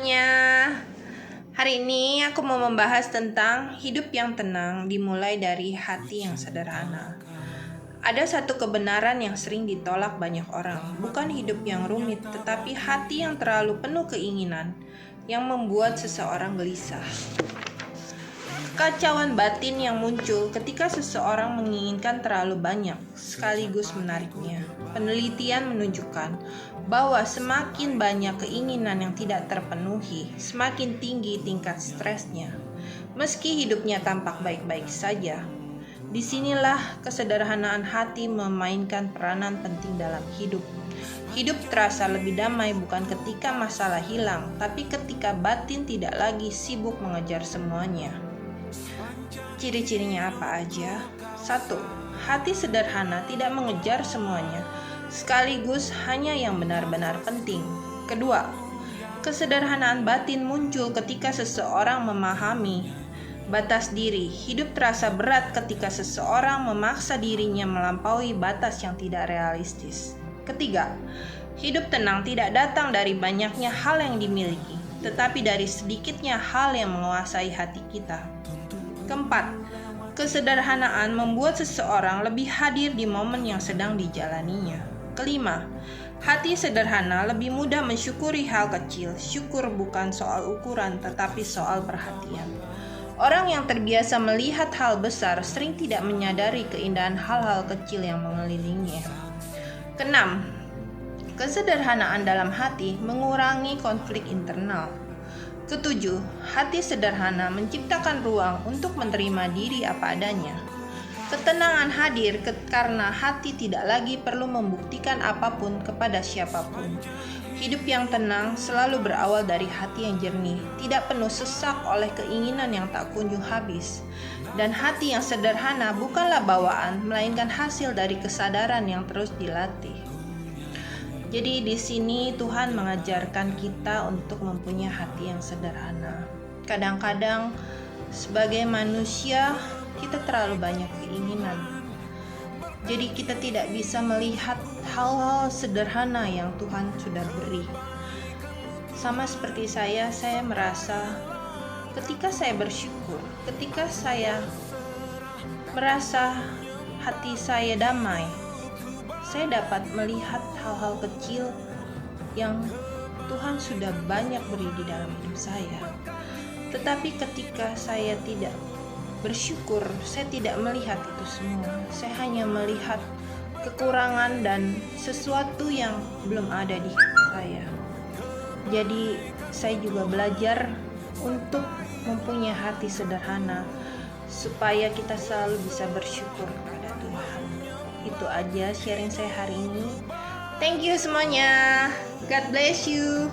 semuanya. Hari ini aku mau membahas tentang hidup yang tenang dimulai dari hati yang sederhana. Ada satu kebenaran yang sering ditolak banyak orang, bukan hidup yang rumit, tetapi hati yang terlalu penuh keinginan yang membuat seseorang gelisah. Kekacauan batin yang muncul ketika seseorang menginginkan terlalu banyak sekaligus menariknya. Penelitian menunjukkan bahwa semakin banyak keinginan yang tidak terpenuhi, semakin tinggi tingkat stresnya. Meski hidupnya tampak baik-baik saja, disinilah kesederhanaan hati memainkan peranan penting dalam hidup. Hidup terasa lebih damai bukan ketika masalah hilang, tapi ketika batin tidak lagi sibuk mengejar semuanya. Ciri-cirinya apa aja? 1. Hati sederhana tidak mengejar semuanya, sekaligus hanya yang benar-benar penting. Kedua, kesederhanaan batin muncul ketika seseorang memahami batas diri. Hidup terasa berat ketika seseorang memaksa dirinya melampaui batas yang tidak realistis. Ketiga, hidup tenang tidak datang dari banyaknya hal yang dimiliki, tetapi dari sedikitnya hal yang menguasai hati kita. Keempat, kesederhanaan membuat seseorang lebih hadir di momen yang sedang dijalaninya. Kelima, hati sederhana lebih mudah mensyukuri hal kecil. Syukur bukan soal ukuran, tetapi soal perhatian. Orang yang terbiasa melihat hal besar sering tidak menyadari keindahan hal-hal kecil yang mengelilinginya. Keenam, kesederhanaan dalam hati mengurangi konflik internal. Ketujuh, hati sederhana menciptakan ruang untuk menerima diri apa adanya. Ketenangan hadir karena hati tidak lagi perlu membuktikan apapun kepada siapapun. Hidup yang tenang selalu berawal dari hati yang jernih, tidak penuh sesak oleh keinginan yang tak kunjung habis. Dan hati yang sederhana bukanlah bawaan, melainkan hasil dari kesadaran yang terus dilatih. Jadi di sini Tuhan mengajarkan kita untuk mempunyai hati yang sederhana. Kadang-kadang sebagai manusia kita terlalu banyak keinginan. Jadi kita tidak bisa melihat hal-hal sederhana yang Tuhan sudah beri. Sama seperti saya merasa ketika saya bersyukur, ketika saya merasa hati saya damai, saya dapat melihat hal-hal kecil yang Tuhan sudah banyak beri di dalam hidup saya. Tetapi ketika saya tidak bersyukur, saya tidak melihat itu semua. Saya hanya melihat kekurangan dan sesuatu yang belum ada di hidup saya. Jadi saya juga belajar untuk mempunyai hati sederhana supaya kita selalu bisa bersyukur kepada Tuhan. Itu aja sharing saya hari ini. Thank you semuanya. God bless you.